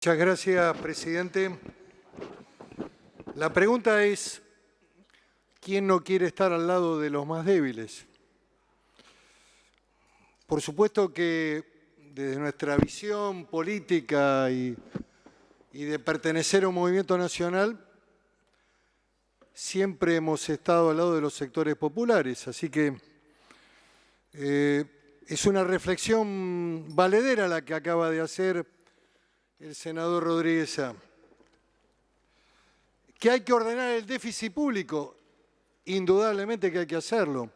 Muchas gracias, presidente. La pregunta es, ¿quién no quiere estar al lado de los más débiles? Por supuesto que desde nuestra visión política y de pertenecer a un movimiento nacional, siempre hemos estado al lado de los sectores populares, así que es una reflexión valedera la que acaba de hacer el senador Rodríguez Sá. ¿Que hay que ordenar el déficit público? Indudablemente que hay que hacerlo.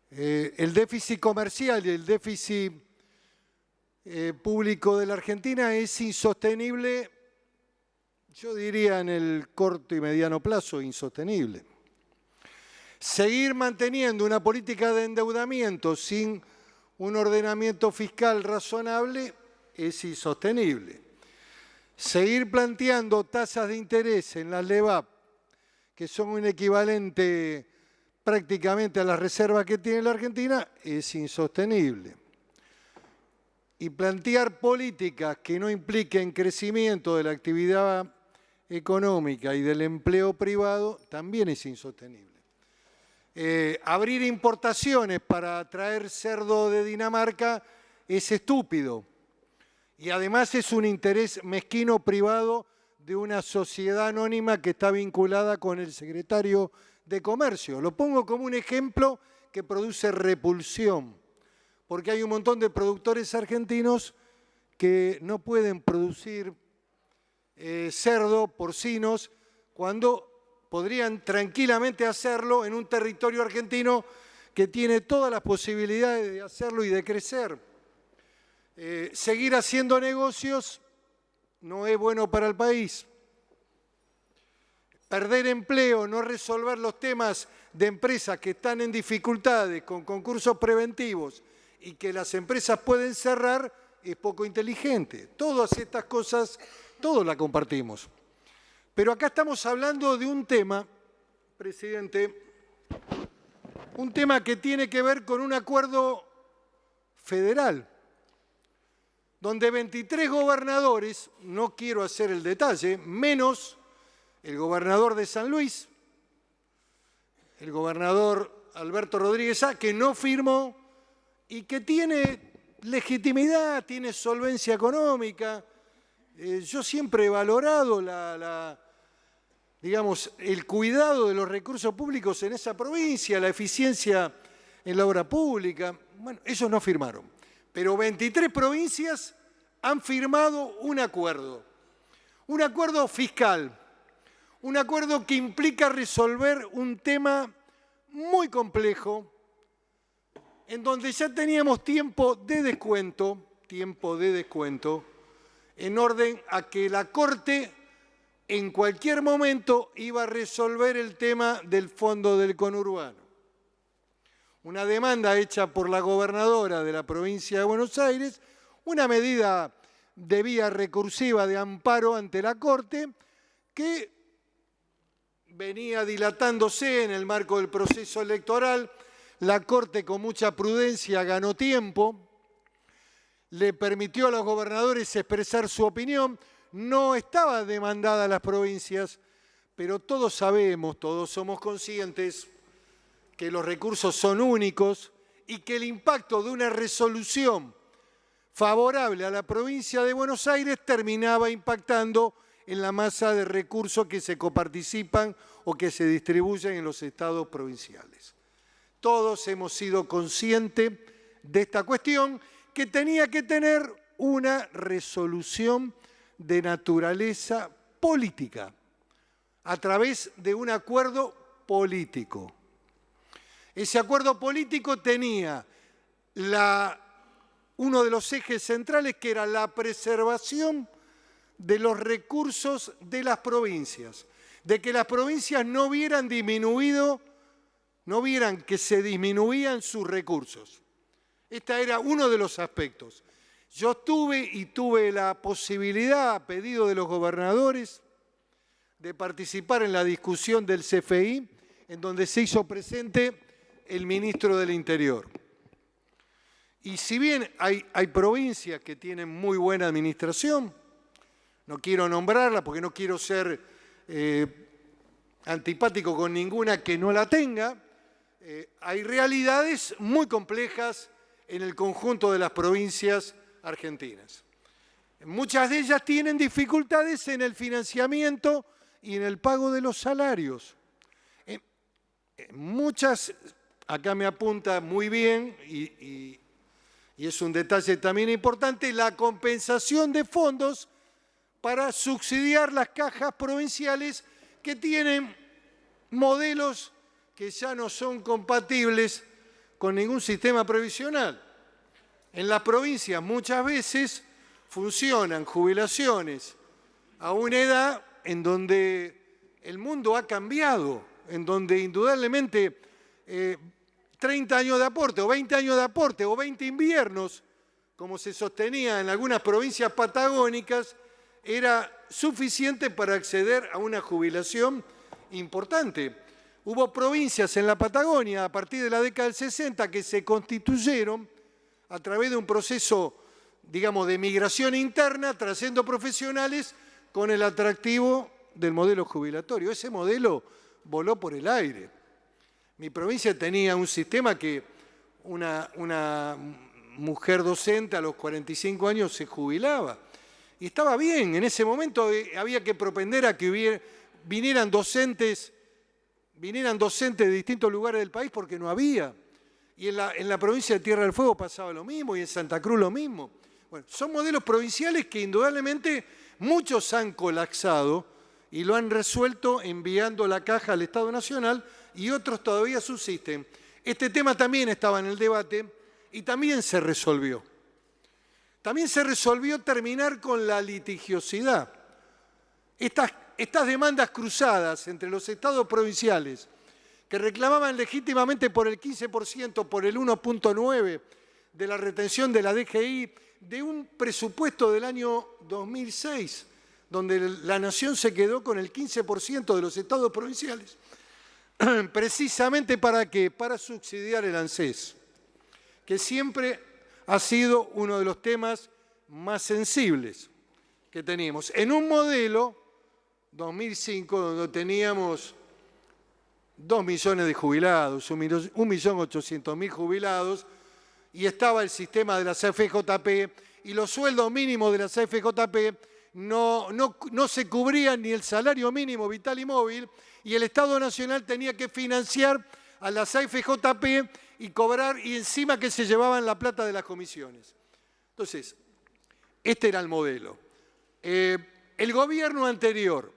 El déficit comercial y el déficit público de la Argentina es insostenible, yo diría en el corto y mediano plazo, insostenible. Seguir manteniendo una política de endeudamiento sin un ordenamiento fiscal razonable es insostenible. Seguir planteando tasas de interés en las LEVAP, que son un equivalente prácticamente a las reservas que tiene la Argentina, es insostenible. Y plantear políticas que no impliquen crecimiento de la actividad económica y del empleo privado también es insostenible. Abrir importaciones para traer cerdo de Dinamarca es estúpido. Y además es un interés mezquino privado de una sociedad anónima que está vinculada con el secretario de Comercio. Lo pongo como un ejemplo que produce repulsión, porque hay un montón de productores argentinos que no pueden producir cerdo, porcinos, cuando podrían tranquilamente hacerlo en un territorio argentino que tiene todas las posibilidades de hacerlo y de crecer. Seguir haciendo negocios no es bueno para el país. Perder empleo, no resolver los temas de empresas que están en dificultades con concursos preventivos y que las empresas pueden cerrar es poco inteligente. Todas estas cosas, todos las compartimos. Pero acá estamos hablando de un tema, presidente, un tema que tiene que ver con un acuerdo federal, donde 23 gobernadores, no quiero hacer el detalle, menos el gobernador de San Luis, el gobernador Alberto Rodríguez Sá, que no firmó y que tiene legitimidad, tiene solvencia económica. Yo siempre he valorado digamos, el cuidado de los recursos públicos en esa provincia, la eficiencia en la obra pública. Bueno, ellos no firmaron. Pero 23 provincias han firmado un acuerdo fiscal, un acuerdo que implica resolver un tema muy complejo, en donde ya teníamos tiempo de descuento, en orden a que la Corte en cualquier momento iba a resolver el tema del fondo del conurbano. Una demanda hecha por la gobernadora de la provincia de Buenos Aires, una medida de vía recursiva de amparo ante la Corte que venía dilatándose en el marco del proceso electoral. La Corte con mucha prudencia ganó tiempo, le permitió a los gobernadores expresar su opinión, no estaba demandada a las provincias, pero todos sabemos, todos somos conscientes que los recursos son únicos y que el impacto de una resolución favorable a la provincia de Buenos Aires terminaba impactando en la masa de recursos que se coparticipan o que se distribuyen en los estados provinciales. Todos hemos sido conscientes de esta cuestión que tenía que tener una resolución de naturaleza política a través de un acuerdo político. Ese acuerdo político tenía uno de los ejes centrales que era la preservación de los recursos de las provincias, de que las provincias no vieran que se disminuían sus recursos. Este era uno de los aspectos. Yo tuve la posibilidad, a pedido de los gobernadores, de participar en la discusión del CFI, en donde se hizo presente el ministro del Interior. Y si bien hay provincias que tienen muy buena administración, no quiero nombrarla porque no quiero ser antipático con ninguna que no la tenga. Hay realidades muy complejas en el conjunto de las provincias argentinas. Muchas de ellas tienen dificultades en el financiamiento y en el pago de los salarios. Muchas, acá me apunta muy bien, y es un detalle también importante, la compensación de fondos para subsidiar las cajas provinciales que tienen modelos que ya no son compatibles con ningún sistema previsional. En las provincias muchas veces funcionan jubilaciones a una edad en donde el mundo ha cambiado, en donde indudablemente 30 años de aporte o 20 años de aporte o 20 inviernos, como se sostenía en algunas provincias patagónicas, era suficiente para acceder a una jubilación importante. Hubo provincias en la Patagonia a partir de la década del 60 que se constituyeron a través de un proceso, digamos, de migración interna, trayendo profesionales con el atractivo del modelo jubilatorio. Ese modelo voló por el aire. Mi provincia tenía un sistema que una mujer docente a los 45 años se jubilaba. Y estaba bien, en ese momento había que propender a que vinieran docentes de distintos lugares del país porque no había. Y en la provincia de Tierra del Fuego pasaba lo mismo y en Santa Cruz lo mismo. Bueno, son modelos provinciales que indudablemente muchos han colapsado y lo han resuelto enviando la caja al Estado Nacional y otros todavía subsisten. Este tema también estaba en el debate y también se resolvió. También se resolvió terminar con la litigiosidad. Estas demandas cruzadas entre los estados provinciales que reclamaban legítimamente por el 15%, por el 1.9% de la retención de la DGI, de un presupuesto del año 2006, donde la Nación se quedó con el 15% de los estados provinciales, precisamente ¿para qué? Para subsidiar el ANSES, que siempre ha sido uno de los temas más sensibles que teníamos. En un modelo 2005, donde teníamos 2 millones de jubilados, 1.800.000 jubilados, y estaba el sistema de las AFJP, y los sueldos mínimos de las AFJP no se cubrían ni el salario mínimo vital y móvil, y el Estado Nacional tenía que financiar a las AFJP y cobrar, y encima que se llevaban la plata de las comisiones. Entonces, este era el modelo. El gobierno anterior,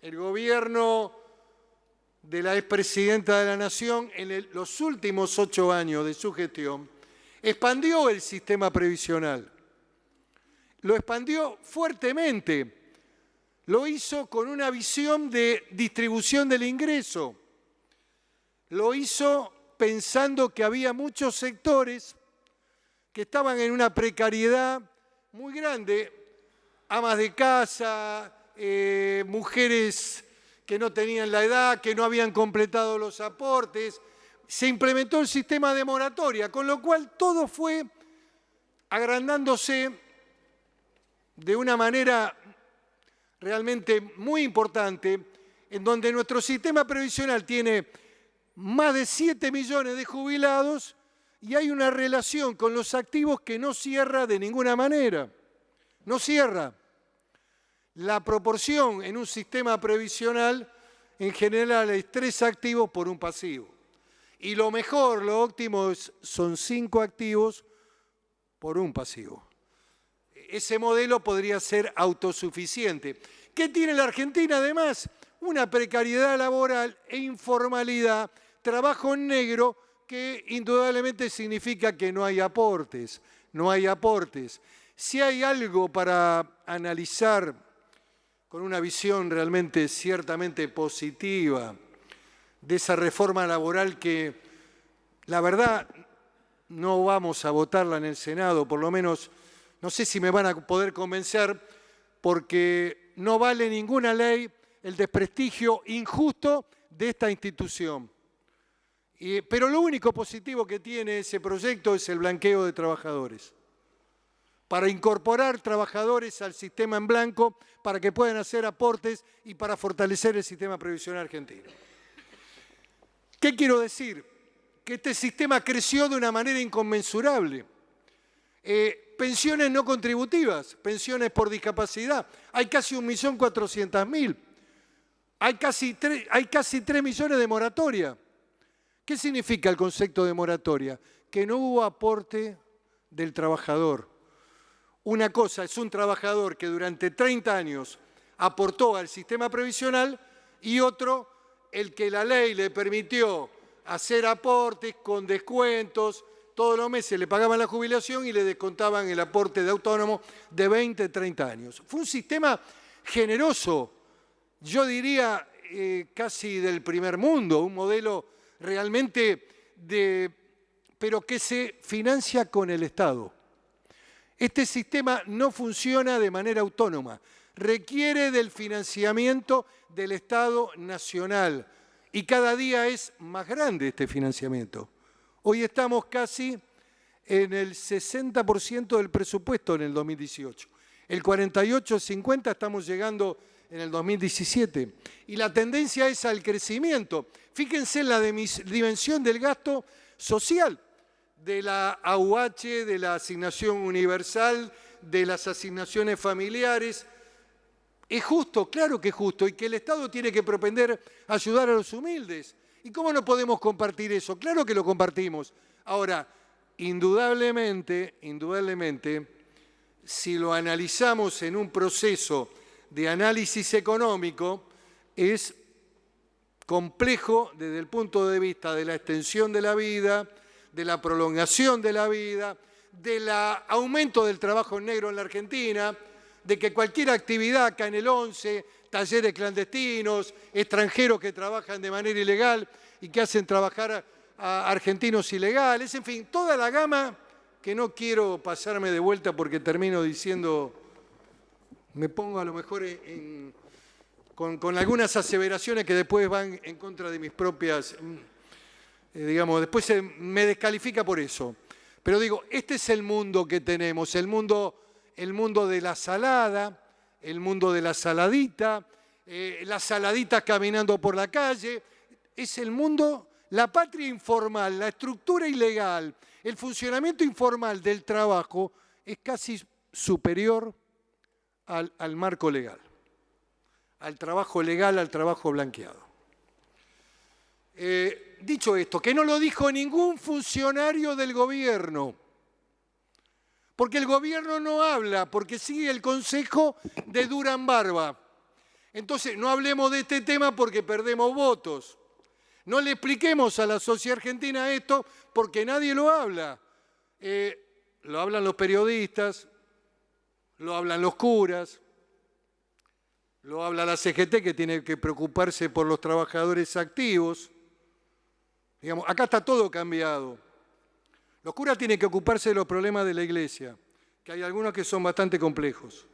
el gobierno de la expresidenta de la Nación, en los últimos 8 años de su gestión, expandió el sistema previsional. Lo expandió fuertemente. Lo hizo con una visión de distribución del ingreso. Lo hizo pensando que había muchos sectores que estaban en una precariedad muy grande, amas de casa, mujeres que no tenían la edad, que no habían completado los aportes. Se implementó el sistema de moratoria, con lo cual todo fue agrandándose de una manera realmente muy importante, en donde nuestro sistema previsional tiene más de 7 millones de jubilados y hay una relación con los activos que no cierra de ninguna manera. No cierra. La proporción en un sistema previsional en general es 3 activos por un pasivo. Y lo mejor, lo óptimo, son 5 activos por un pasivo. Ese modelo podría ser autosuficiente. ¿Qué tiene la Argentina además? Una precariedad laboral e informalidad, trabajo en negro, que indudablemente significa que no hay aportes. No hay aportes. Si hay algo para analizar con una visión realmente, ciertamente positiva de esa reforma laboral que, la verdad, no vamos a votarla en el Senado, por lo menos, no sé si me van a poder convencer, porque no vale ninguna ley el desprestigio injusto de esta institución. Pero lo único positivo que tiene ese proyecto es el blanqueo de trabajadores. para incorporar trabajadores al sistema en blanco, para que puedan hacer aportes y para fortalecer el sistema previsional argentino. ¿Qué quiero decir? Que este sistema creció de una manera inconmensurable. Pensiones no contributivas, pensiones por discapacidad. Hay casi 1.400.000. Hay casi 3 millones de moratoria. ¿Qué significa el concepto de moratoria? Que no hubo aporte del trabajador. Una cosa es un trabajador que durante 30 años aportó al sistema previsional y otro, el que la ley le permitió hacer aportes con descuentos. Todos los meses le pagaban la jubilación y le descontaban el aporte de autónomo de 20, 30 años. Fue un sistema generoso, yo diría casi del primer mundo, un modelo realmente pero que se financia con el Estado. Este sistema no funciona de manera autónoma, requiere del financiamiento del Estado nacional y cada día es más grande este financiamiento. Hoy estamos casi en el 60% del presupuesto en el 2018. El 48-50 estamos llegando en el 2017. Y la tendencia es al crecimiento. Fíjense en la dimensión del gasto social, de la AUH, de la asignación universal, de las asignaciones familiares. ¿Es justo? Claro que es justo. Y que el Estado tiene que propender a ayudar a los humildes. ¿Y cómo no podemos compartir eso? Claro que lo compartimos. Ahora, indudablemente, si lo analizamos en un proceso de análisis económico, es complejo desde el punto de vista de la extensión de la vida, de la prolongación de la vida, del aumento del trabajo en negro en la Argentina, de que cualquier actividad acá en el 11, talleres clandestinos, extranjeros que trabajan de manera ilegal y que hacen trabajar a argentinos ilegales, en fin, toda la gama que no quiero pasarme de vuelta porque termino diciendo, me pongo a lo mejor con algunas aseveraciones que después van en contra de mis propias, digamos, después me descalifica por eso. Pero digo, este es el mundo que tenemos, el mundo de la salada, el mundo de la saladita, las saladitas caminando por la calle. Es el mundo, la patria informal, la estructura ilegal, el funcionamiento informal del trabajo es casi superior al marco legal, al trabajo legal, al trabajo blanqueado. Dicho esto, que no lo dijo ningún funcionario del gobierno, porque el gobierno no habla, porque sigue el consejo de Durán Barba. Entonces, no hablemos de este tema porque perdemos votos. No le expliquemos a la sociedad argentina esto porque nadie lo habla. Lo hablan los periodistas, lo hablan los curas, lo habla la CGT que tiene que preocuparse por los trabajadores activos. Digamos, acá está todo cambiado. Los curas tienen que ocuparse de los problemas de la iglesia, que hay algunos que son bastante complejos.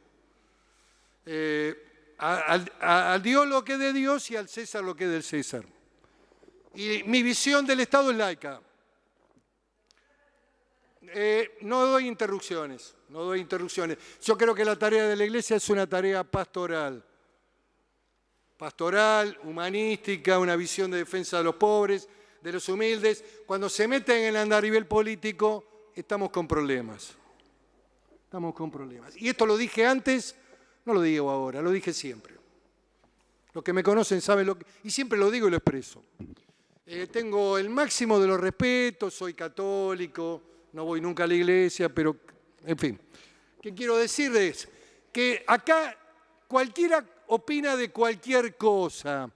Al Dios lo que es de Dios y al César lo que es del César. Y mi visión del Estado es laica. No doy interrupciones. Yo creo que la tarea de la iglesia es una tarea pastoral. Pastoral, humanística, una visión de defensa de los pobres, de los humildes. Cuando se meten en el andarivel político, estamos con problemas. Y esto lo dije antes, no lo digo ahora, lo dije siempre. Los que me conocen saben lo que... Y siempre lo digo y lo expreso. Tengo el máximo de los respetos, soy católico, no voy nunca a la iglesia, pero, en fin. ¿Qué quiero decirles? Que acá cualquiera opina de cualquier cosa.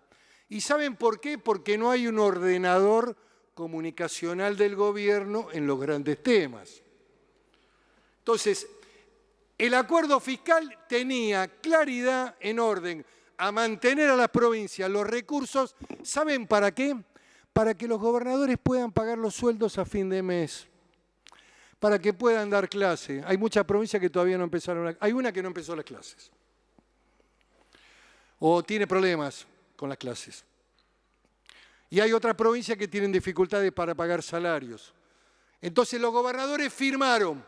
¿Y saben por qué? Porque no hay un ordenador comunicacional del gobierno en los grandes temas. Entonces, el acuerdo fiscal tenía claridad en orden a mantener a las provincias los recursos. ¿Saben para qué? Para que los gobernadores puedan pagar los sueldos a fin de mes, para que puedan dar clase. Hay muchas provincias que todavía no empezaron, hay una que no empezó las clases, o tiene problemas con las clases. Y hay otras provincias que tienen dificultades para pagar salarios. Entonces los gobernadores firmaron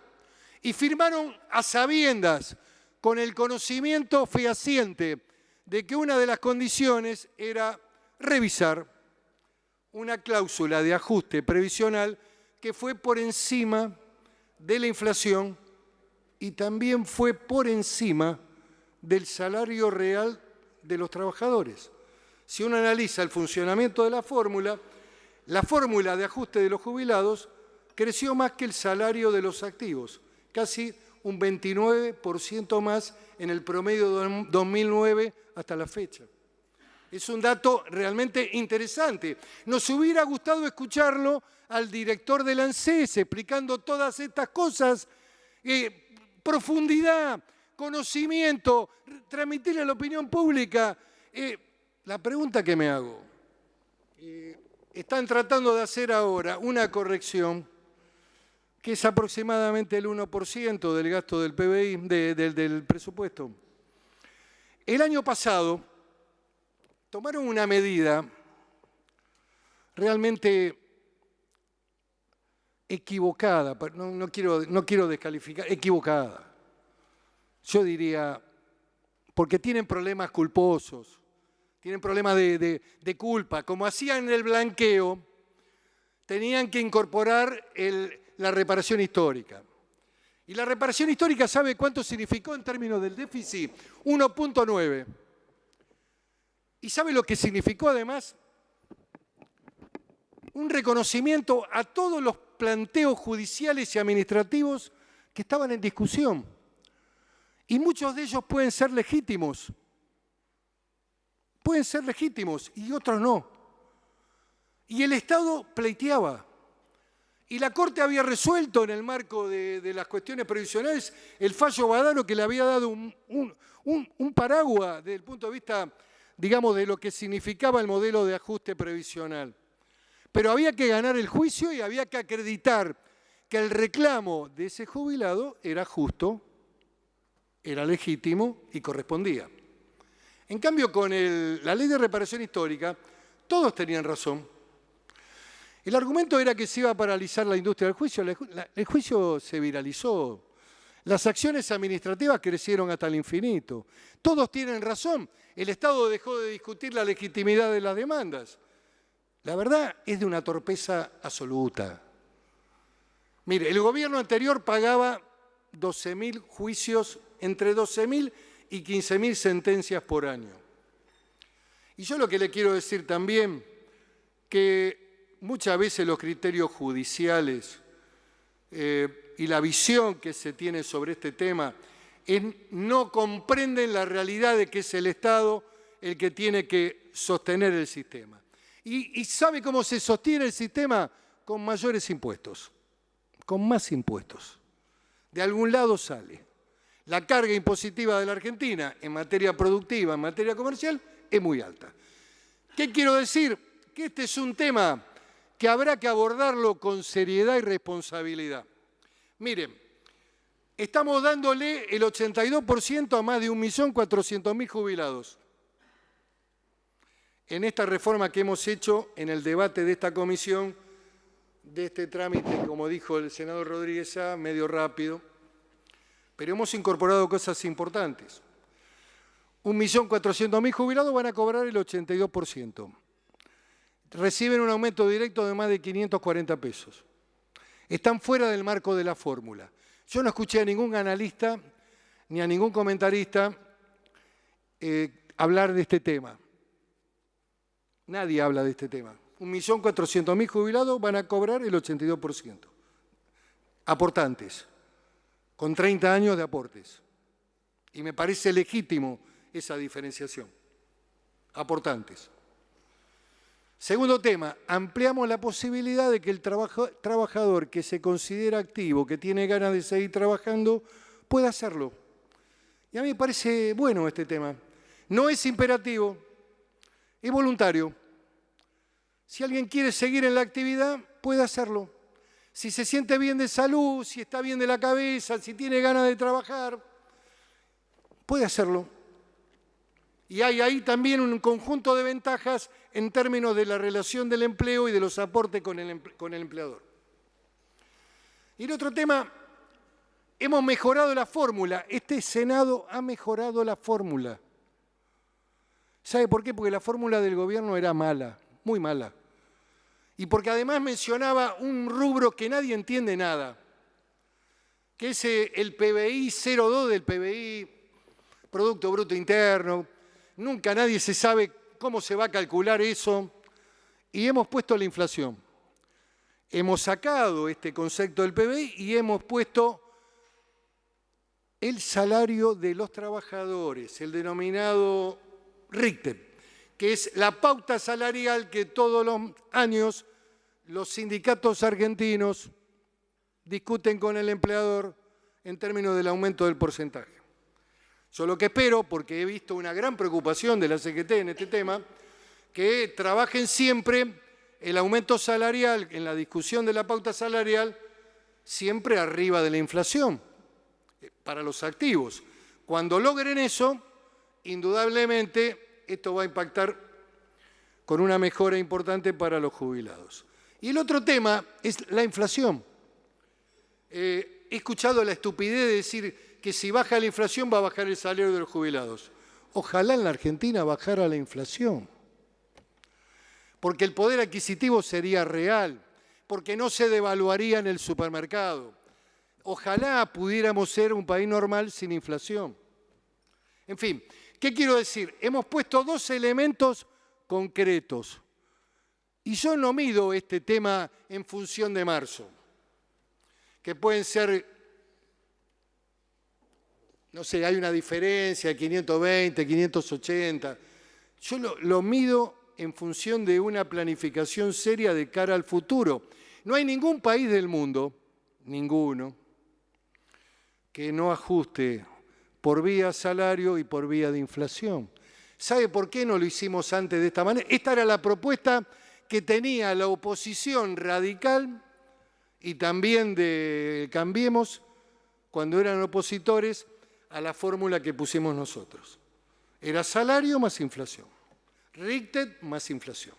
y firmaron a sabiendas, con el conocimiento fehaciente de que una de las condiciones era revisar una cláusula de ajuste previsional que fue por encima de la inflación y también fue por encima del salario real de los trabajadores. Si uno analiza el funcionamiento de la fórmula de ajuste de los jubilados creció más que el salario de los activos, casi un 29% más en el promedio de 2009 hasta la fecha. Es un dato realmente interesante. Nos hubiera gustado escucharlo al director del ANSES explicando todas estas cosas, profundidad, conocimiento, transmitirle a la opinión pública. La pregunta que me hago, están tratando de hacer ahora una corrección que es aproximadamente el 1% del gasto del PBI, del presupuesto. El año pasado tomaron una medida realmente equivocada, no quiero descalificar, equivocada. Yo diría, porque tienen problemas culposos, tienen problemas de culpa. Como hacían el blanqueo, tenían que incorporar la reparación histórica. Y la reparación histórica, ¿sabe cuánto significó en términos del déficit? 1.9. ¿Y sabe lo que significó además? Un reconocimiento a todos los planteos judiciales y administrativos que estaban en discusión. Y muchos de ellos pueden ser legítimos. Pueden ser legítimos y otros no. Y el Estado pleiteaba. Y la Corte había resuelto en el marco de las cuestiones previsionales el fallo Badano, que le había dado un paraguas desde el punto de vista, digamos, de lo que significaba el modelo de ajuste previsional. Pero había que ganar el juicio y había que acreditar que el reclamo de ese jubilado era justo, era legítimo y correspondía. En cambio, con la ley de reparación histórica, todos tenían razón. El argumento era que se iba a paralizar la industria del juicio. El juicio se viralizó. Las acciones administrativas crecieron hasta el infinito. Todos tienen razón. El Estado dejó de discutir la legitimidad de las demandas. La verdad es de una torpeza absoluta. Mire, el gobierno anterior pagaba 12.000 juicios, entre 12.000 y 15.000 sentencias por año. Y yo lo que le quiero decir también, que muchas veces los criterios judiciales y la visión que se tiene sobre este tema no comprenden la realidad de que es el Estado el que tiene que sostener el sistema. ¿Y sabe cómo se sostiene el sistema? Con mayores impuestos, con más impuestos. De algún lado sale. La carga impositiva de la Argentina en materia productiva, en materia comercial, es muy alta. ¿Qué quiero decir? Que este es un tema que habrá que abordarlo con seriedad y responsabilidad. Miren, estamos dándole el 82% a más de 1.400.000 jubilados. En esta reforma que hemos hecho en el debate de esta comisión, de este trámite, como dijo el senador Rodríguez Sá, medio rápido, pero hemos incorporado cosas importantes. 1.400.000 jubilados van a cobrar el 82%. Reciben un aumento directo de más de 540 pesos. Están fuera del marco de la fórmula. Yo no escuché a ningún analista ni a ningún comentarista hablar de este tema. Nadie habla de este tema. 1.400.000 jubilados van a cobrar el 82%. Aportantes, con 30 años de aportes. Y me parece legítimo esa diferenciación. Aportantes. Segundo tema, ampliamos la posibilidad de que el trabajador que se considera activo, que tiene ganas de seguir trabajando, pueda hacerlo. Y a mí me parece bueno este tema. No es imperativo, es voluntario. Si alguien quiere seguir en la actividad, puede hacerlo. Si se siente bien de salud, si está bien de la cabeza, si tiene ganas de trabajar, puede hacerlo. Y hay ahí también un conjunto de ventajas en términos de la relación del empleo y de los aportes con el empleador. Y el otro tema Hemos mejorado la fórmula. Este Senado ha mejorado la fórmula. ¿Sabe por qué? Porque la fórmula del gobierno era mala, muy mala. Y porque además mencionaba un rubro que nadie entiende nada, que es el PBI 0,2 del PBI, Producto Bruto Interno. Nunca nadie se sabe cómo se va a calcular eso. Y hemos puesto la inflación. Hemos sacado este concepto del PBI y hemos puesto el salario de los trabajadores, el denominado Richter, que es la pauta salarial que todos los años los sindicatos argentinos discuten con el empleador en términos del aumento del porcentaje. Yo lo que espero, porque he visto una gran preocupación de la CGT en este tema, que trabajen siempre el aumento salarial, en la discusión de la pauta salarial, siempre arriba de la inflación, para los activos. Cuando logren eso, indudablemente esto va a impactar con una mejora importante para los jubilados. Y el otro tema es la inflación. He escuchado la estupidez de decir que si baja la inflación va a bajar el salario de los jubilados. Ojalá en la Argentina bajara la inflación, porque el poder adquisitivo sería real, porque no se devaluaría en el supermercado. Ojalá pudiéramos ser un país normal sin inflación. En fin, ¿qué quiero decir? Hemos puesto dos elementos concretos. Y yo no mido este tema en función de marzo, que pueden ser, no sé, hay una diferencia de 520, 580. Yo lo mido en función de una planificación seria de cara al futuro. No hay ningún país del mundo, ninguno, que no ajuste por vía salario y por vía de inflación. ¿Sabe por qué no lo hicimos antes de esta manera? Esta era la propuesta que tenía la oposición radical y también de Cambiemos cuando eran opositores a la fórmula que pusimos nosotros. Era salario más inflación, Richter más inflación.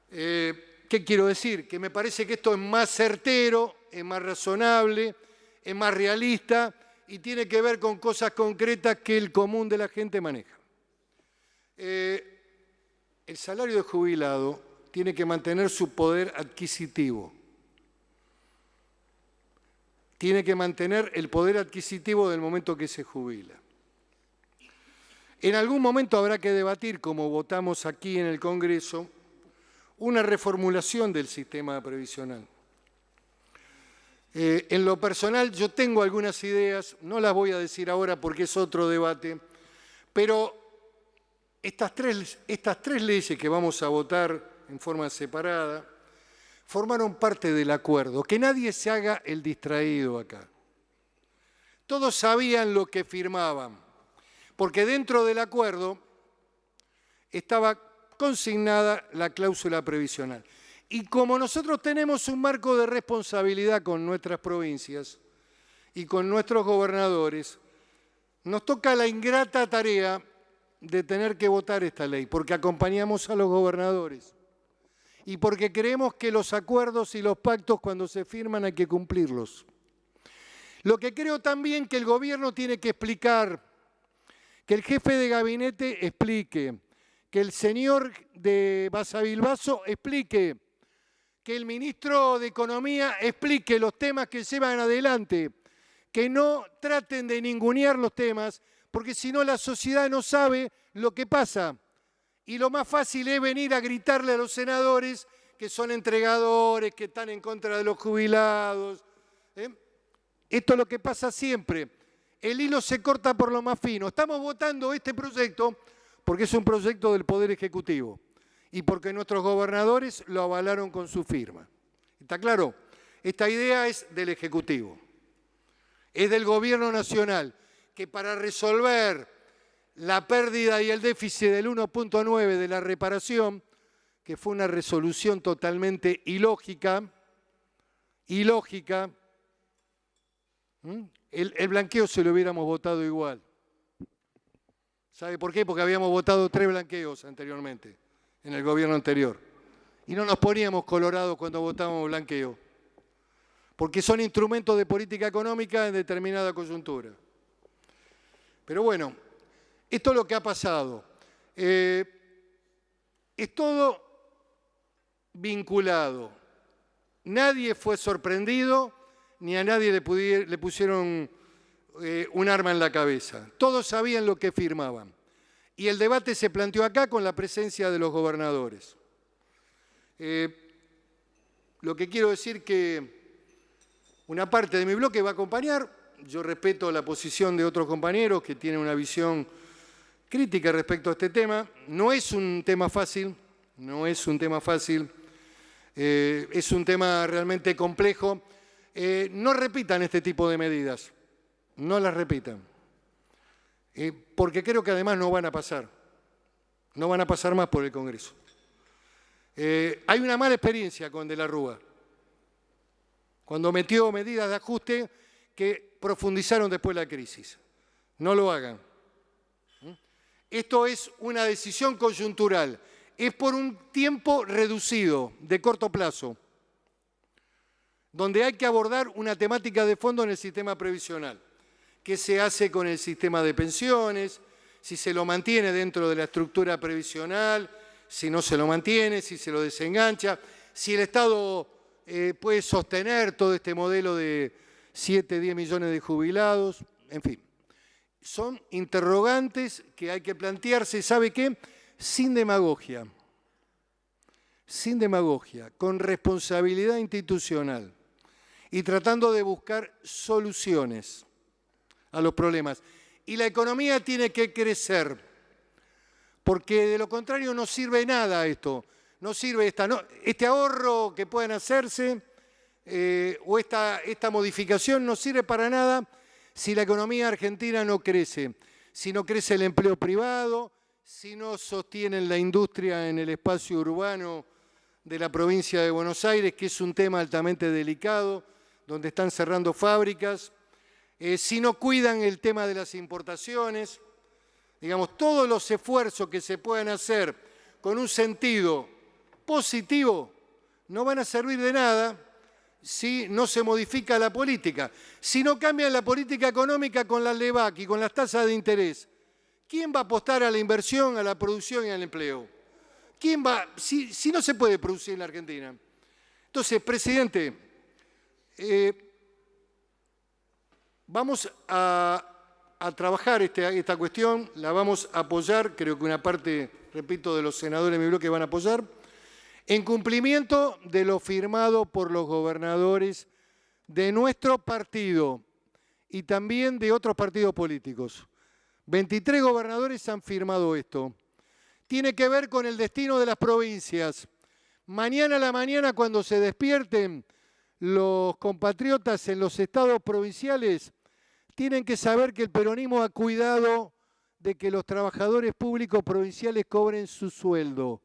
¿Qué quiero decir? Que me parece que esto es más certero, es más razonable, es más realista y tiene que ver con cosas concretas que el común de la gente maneja. El salario de jubilado tiene que mantener su poder adquisitivo. Tiene que mantener el poder adquisitivo del momento que se jubila. En algún momento habrá que debatir, como votamos aquí en el Congreso, una reformulación del sistema previsional. En lo personal yo tengo algunas ideas, no las voy a decir ahora porque es otro debate, pero estas tres leyes que vamos a votar en forma separada formaron parte del acuerdo. Que nadie se haga el distraído acá. Todos sabían lo que firmaban, porque dentro del acuerdo estaba consignada la cláusula previsional. Y como nosotros tenemos un marco de responsabilidad con nuestras provincias y con nuestros gobernadores, nos toca la ingrata tarea de tener que votar esta ley, porque acompañamos a los gobernadores y porque creemos que los acuerdos y los pactos cuando se firman hay que cumplirlos. Lo que creo también que el gobierno tiene que explicar, que el jefe de gabinete explique, que el señor de Basavilbaso explique, que el ministro de Economía explique los temas que llevan adelante, que no traten de ningunear los temas, porque si no la sociedad no sabe lo que pasa. Y lo más fácil es venir a gritarle a los senadores que son entregadores, que están en contra de los jubilados. Esto es lo que pasa siempre. El hilo se corta por lo más fino. Estamos votando este proyecto porque es un proyecto del Poder Ejecutivo y porque nuestros gobernadores lo avalaron con su firma. ¿Está claro? Esta idea es del Ejecutivo, es del Gobierno Nacional, que para resolver la pérdida y el déficit del 1.9 de la reparación, que fue una resolución totalmente ilógica, el blanqueo se lo hubiéramos votado igual. ¿Sabe por qué? Porque habíamos votado 3 blanqueos anteriormente, en el gobierno anterior. Y no nos poníamos colorados cuando votábamos blanqueo. porque son instrumentos de política económica en determinada coyuntura. Pero bueno, esto es lo que ha pasado. Es todo vinculado. Nadie fue sorprendido, ni a nadie le pusieron un arma en la cabeza. Todos sabían lo que firmaban. Y el debate se planteó acá con la presencia de los gobernadores. Lo que quiero decir que una parte de mi bloque va a acompañar. Yo respeto la posición de otros compañeros que tienen una visión crítica respecto a este tema. No es un tema fácil, no es un tema fácil. Es un tema realmente complejo. No repitan este tipo de medidas, no las repitan, porque creo que además no van a pasar más por el Congreso. Hay una mala experiencia con De la Rúa, cuando metió medidas de ajuste que profundizaron después la crisis. No lo hagan. Esto es una decisión coyuntural. Es por un tiempo reducido, de corto plazo, donde hay que abordar una temática de fondo en el sistema previsional. ¿Qué se hace con el sistema de pensiones? Si se lo mantiene dentro de la estructura previsional, si no se lo mantiene, si se lo desengancha, si el Estado puede sostener todo este modelo de 7, 10 millones de jubilados, en fin. Son interrogantes que hay que plantearse, ¿sabe qué? Sin demagogia, con responsabilidad institucional y tratando de buscar soluciones a los problemas. Y la economía tiene que crecer, porque de lo contrario no sirve nada esto. No sirve este ahorro que puedan hacerse o esta modificación no sirve para nada si la economía argentina no crece, si no crece el empleo privado, si no sostienen la industria en el espacio urbano de la provincia de Buenos Aires, que es un tema altamente delicado, donde están cerrando fábricas, si no cuidan el tema de las importaciones, digamos, todos los esfuerzos que se puedan hacer con un sentido positivo no van a servir de nada si no se modifica la política. Si no cambian la política económica con la LEVAC y con las tasas de interés, ¿quién va a apostar a la inversión, a la producción y al empleo? ¿Quién va? Si no se puede producir en la Argentina. Entonces, presidente, vamos a trabajar esta cuestión, la vamos a apoyar, creo que una parte, repito, de los senadores de mi bloque van a apoyar, en cumplimiento de lo firmado por los gobernadores de nuestro partido y también de otros partidos políticos. 23 gobernadores han firmado esto. Tiene que ver con el destino de las provincias. Mañana a la mañana, cuando se despierten los compatriotas en los estados provinciales, tienen que saber que el peronismo ha cuidado de que los trabajadores públicos provinciales cobren su sueldo,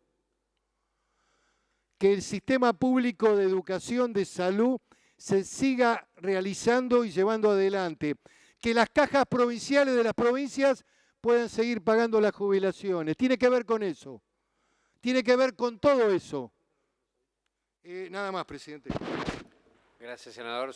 que el sistema público de educación, de salud, se siga realizando y llevando adelante, que las cajas provinciales de las provincias puedan seguir pagando las jubilaciones. Tiene que ver con eso, tiene que ver con todo eso. Nada más, presidente. Gracias, senador.